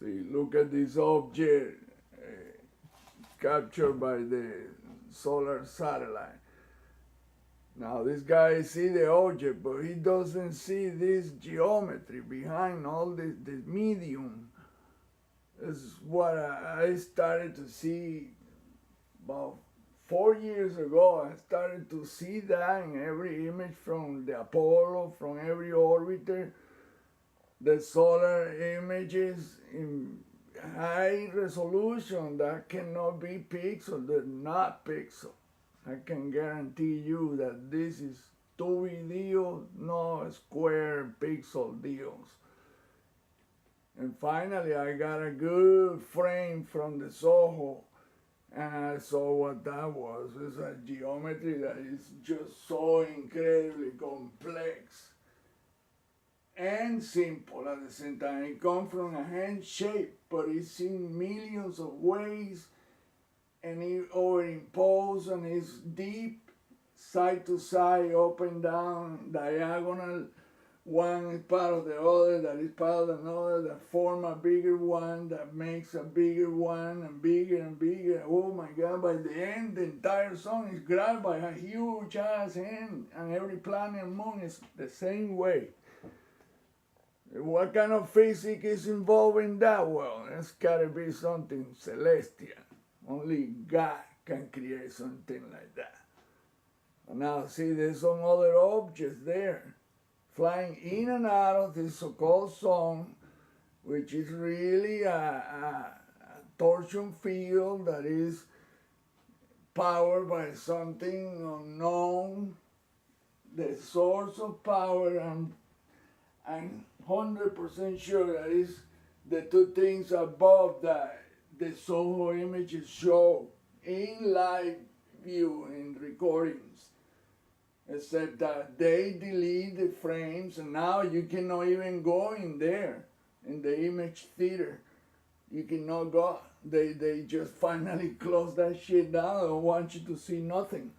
See, look at this object captured by the solar satellite. Now this guy see the object, but he doesn't see this geometry behind all this medium. This is what I started to see about 4 years ago. I started to see that in every image from the Apollo, from every orbiter, the solar images in high resolution that cannot be pixel, they're not pixel. I can guarantee you that this is 2D deal, no square pixel deals. And finally I got a good frame from the Soho, and I saw what that was. It's a geometry that is just so incredibly complex and simple at the same time. It comes from a hand shape, but it's in millions of ways, and it overimposed, and it's deep, side to side, up and down, diagonal. One is part of the other, that is part of another, that form a bigger one, that makes a bigger one, and bigger and bigger. Oh my God, by the end, the entire sun is grabbed by a huge ass hand, and every planet and moon is the same way. What kind of physics is involved in that? Well, it's gotta be something celestial. Only God can create something like that. And now see, there's some other objects there, flying in and out of this so-called sun, which is really a torsion field that is powered by something unknown. The source of power, and I'm 100% sure that is the two things above that the Soho images show in live view in recordings, except that they delete the frames, and now you cannot even go in there in the image theater. You cannot go. They just finally close that shit down. They don't want you to see nothing.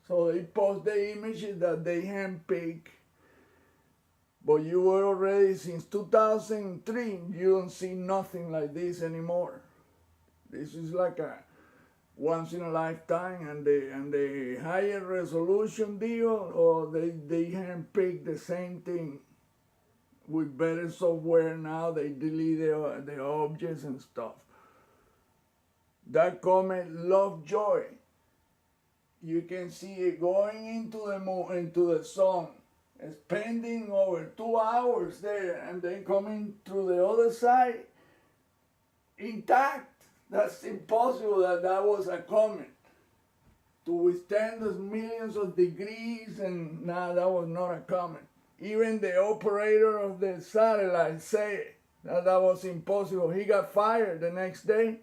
So they post the images that they handpick. But you were already, since 2003, you don't see nothing like this anymore. This is like a once in a lifetime, and the higher resolution deal, or they handpick the same thing with better software now. They delete the objects and stuff. That comet Lovejoy, you can see it going into the moon, into the sun, spending over 2 hours there, and then coming through the other side intact. That's impossible that was a comet to withstand those millions of degrees, and no, that was not a comet. Even the operator of the satellite said that was impossible. He got fired the next day.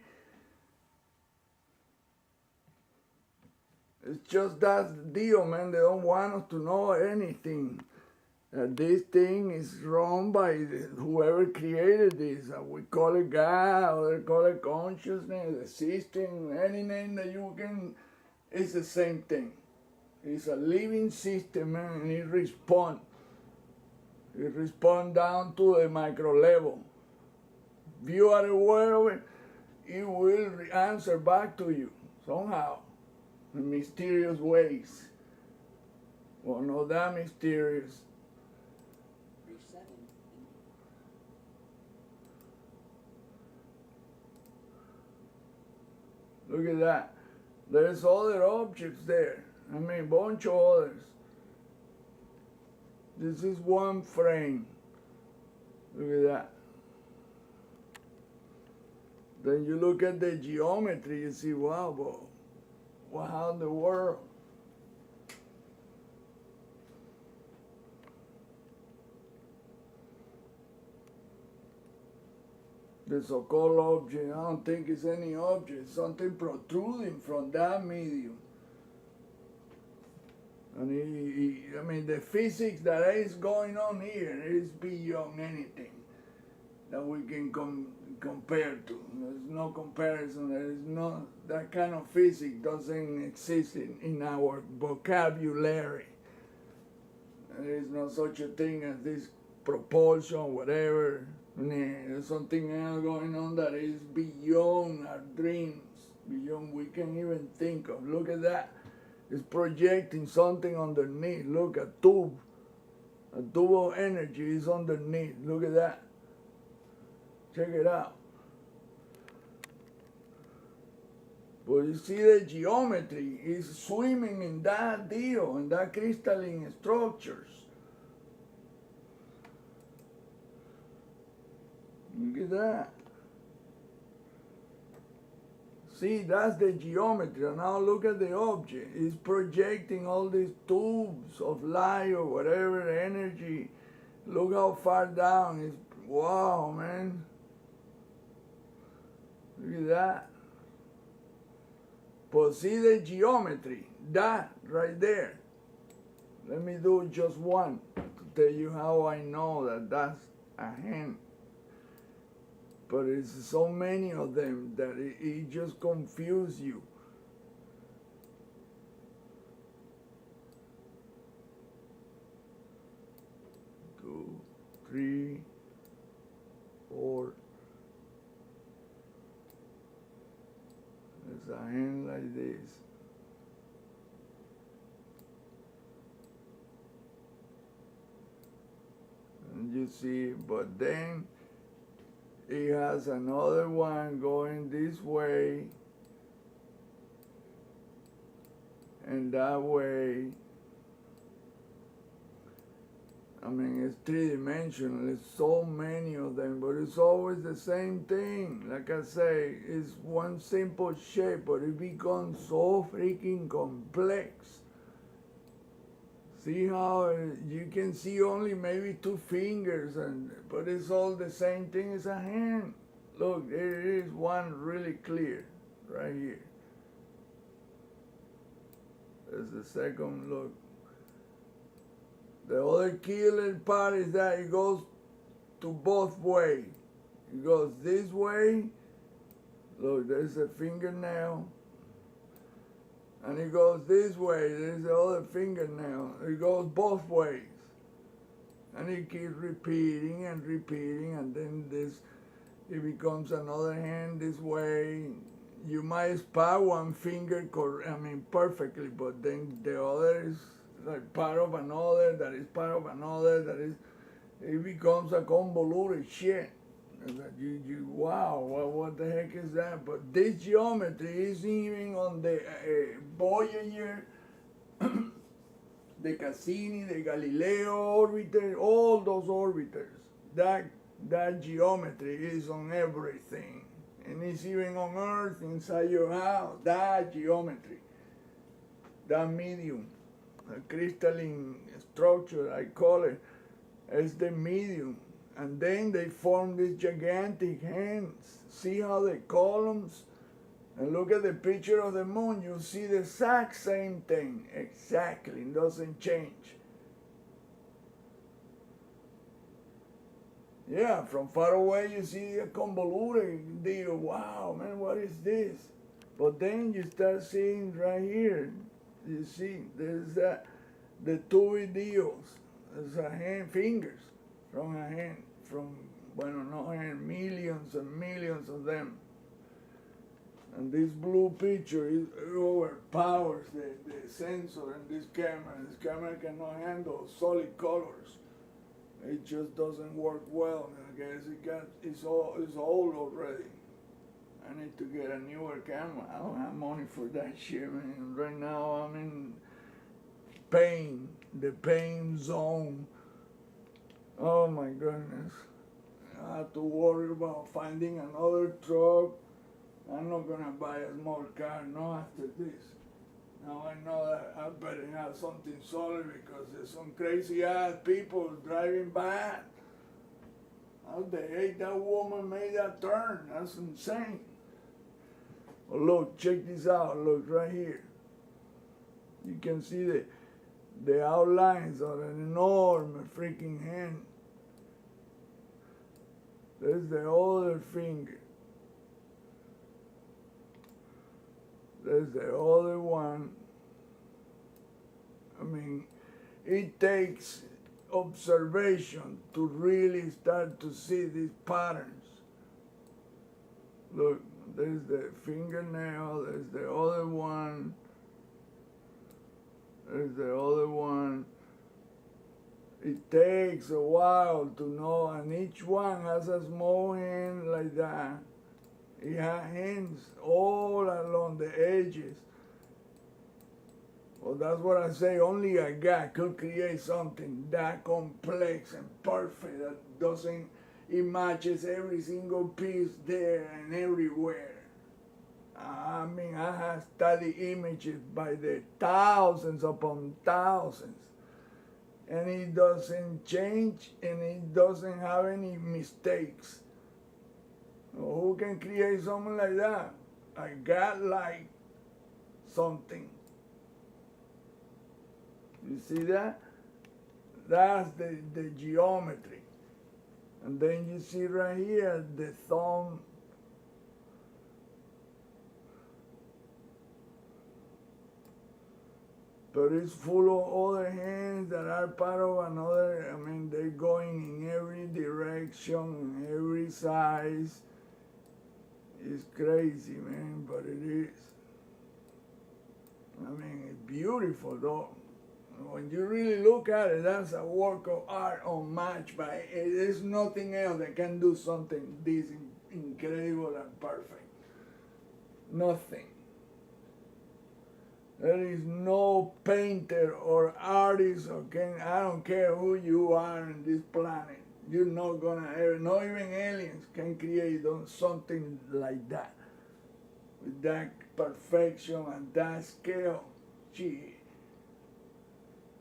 It's just that the deal, man. They don't want us to know anything. This thing is run by whoever created this. We call it God, or they call it consciousness, the system, any name that you can, it's the same thing. It's a living system, man, and it responds. It responds down to the micro level. If you are aware of it, it will answer back to you somehow, in mysterious ways. Well, not that mysterious. Look at that. There's other objects there. I mean, a bunch of others. This is one frame. Look at that. Then you look at the geometry, you see, wow, well, how in the world? The so-called object, I don't think it's any object, it's something protruding from that medium. And I mean, the physics that is going on here is beyond anything that we can compare to. There's no comparison. There is no, that kind of physics doesn't exist in our vocabulary. There is no such a thing as this propulsion, whatever. There's something else going on that is beyond our dreams, beyond we can even think of. Look at that. It's projecting something underneath. Look, a tube. A tube of energy is underneath. Look at that. Check it out. But you see the geometry is swimming in that deal, in that crystalline structures. Look at that. See, that's the geometry. Now look at the object. It's projecting all these tubes of light or whatever energy. Look how far down. It's, wow, man. Look at that. But see the geometry. That right there. Let me do just one to tell you how I know that that's a hand. But it's so many of them that it just confuses you. 2, 3, 4. There's a hand like this. And you see, but then it has another one going this way and that way. I mean, it's three-dimensional. There's so many of them, but it's always the same thing. Like I say, it's one simple shape, but it becomes so freaking complex. See how you can see only maybe 2 fingers, but it's all the same thing as a hand. Look, there is one really clear right here. There's the second look. The other killer part is that it goes to both ways. It goes this way. Look, there's a fingernail. And it goes this way. There's the other fingernail. It goes both ways. And it keeps repeating and repeating. And then it becomes another hand this way. You might spot one finger, perfectly, but then the other is like part of another, that is part of another, that is, it becomes a convoluted shit. That wow, what the heck is that? But this geometry is even on the Voyager, the Cassini, the Galileo orbiter, all those orbiters. That geometry is on everything. And it's even on Earth, inside your house, that geometry, that medium. A crystalline structure, I call it, is the medium. And then they form these gigantic hands. See how the columns, and look at the picture of the moon, you see the exact same thing. Exactly, it doesn't change. Yeah, from far away you see a convoluted deal. Wow, man, what is this? But then you start seeing right here, you see, there's the 2 deals. There's a hand, fingers from a hand, millions and millions of them. And this blue picture overpowers the sensor in this camera. This camera cannot handle solid colors. It just doesn't work well. I guess it's old already. I need to get a newer camera. I don't have money for that shit, man. Right now I'm in pain, the pain zone. Oh my goodness. I have to worry about finding another truck. I'm not gonna buy a small car, no, after this. Now I know that I better have something solid because there's some crazy ass people driving by. How the heck that woman made that turn? That's insane. Oh, look, check this out. Look right here. You can see the outlines of an enormous freaking hand. There's the other finger. There's the other one. I mean, it takes observation to really start to see these patterns. Look, there's the fingernail, there's the other one, there's the other one. It takes a while to know, and each one has a small hand like that. It has hands all along the edges. Well, that's what I say, only a guy could create something that complex and perfect that doesn't, it matches every single piece there and everywhere. I mean, I have studied images by the thousands upon thousands. And it doesn't change, and it doesn't have any mistakes. Well, who can create something like that? A God-like something. You see that? That's the geometry. And then you see right here the thumb. But it's full of other hands that are part of another. I mean, they're going in every direction, in every size. It's crazy, man, but it is. I mean, it's beautiful, though. When you really look at it, that's a work of art unmatched by it. There's nothing else that can do something this incredible and perfect. Nothing. There is no painter or artist or I don't care who you are on this planet. You're not gonna ever, not even aliens can create something like that. With that perfection and that scale. Gee.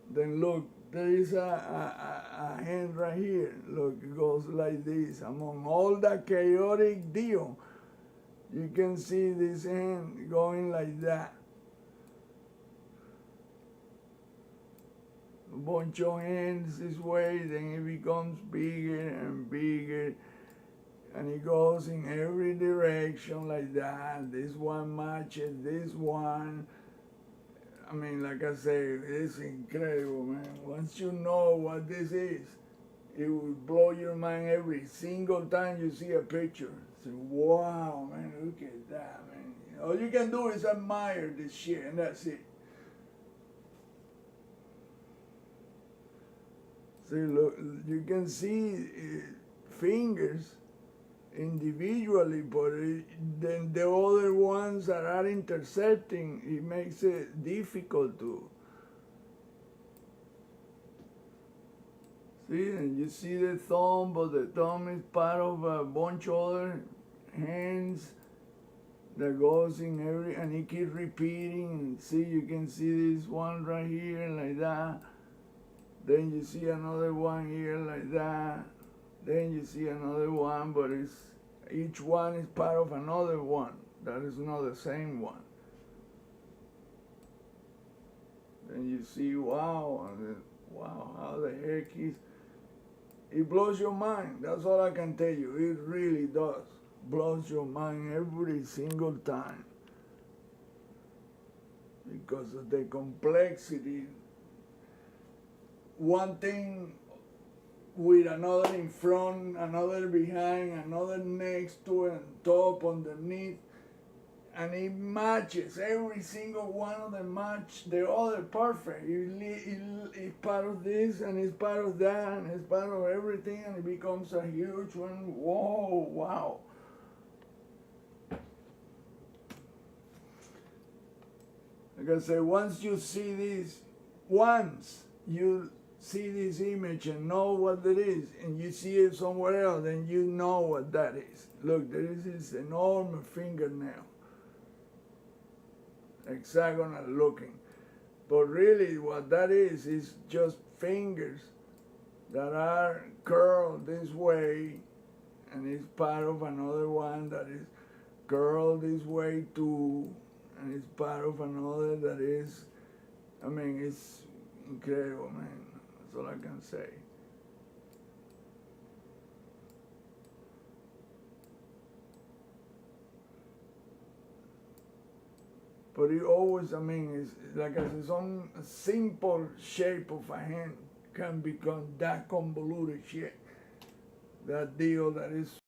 Then look, there is a hand right here. Look, it goes like this. Among all that chaotic deal, you can see this hand going like that. A bunch of hands this way, then it becomes bigger and bigger, and it goes in every direction like that. This one matches this one. I mean, like I say, it's incredible, man. Once you know what this is, it will blow your mind every single time you see a picture. Say, wow, man, look at that, man. All you can do is admire this shit, and that's it. See, look, you can see fingers individually, but then the other ones that are intercepting, it makes it difficult to see. And you see the thumb, but the thumb is part of a bunch of other hands that goes in every, and it keeps repeating. See, you can see this one right here like that. Then you see another one here like that. Then you see another one, but each one is part of another one. That is not the same one. Then you see, wow, wow, how the heck is. It blows your mind. That's all I can tell you. It really does. Blows your mind every single time. Because of the complexity. One thing with another in front, another behind, another next to and top, underneath, and it matches. Every single one of them match the other perfect. It's part of this, and it's part of that, and it's part of everything, and it becomes a huge one. Whoa, wow. Like I say, once you see this, once you see this image and know what it is, and you see it somewhere else, then you know what that is. Look, there is this enormous fingernail, hexagonal looking. But really what that is just fingers that are curled this way, and it's part of another one that is curled this way too, and it's part of another that is, I mean, it's incredible, man. That's all I can say. But it always, I mean, it's like a some simple shape of a hand can become that convoluted shit. That deal that is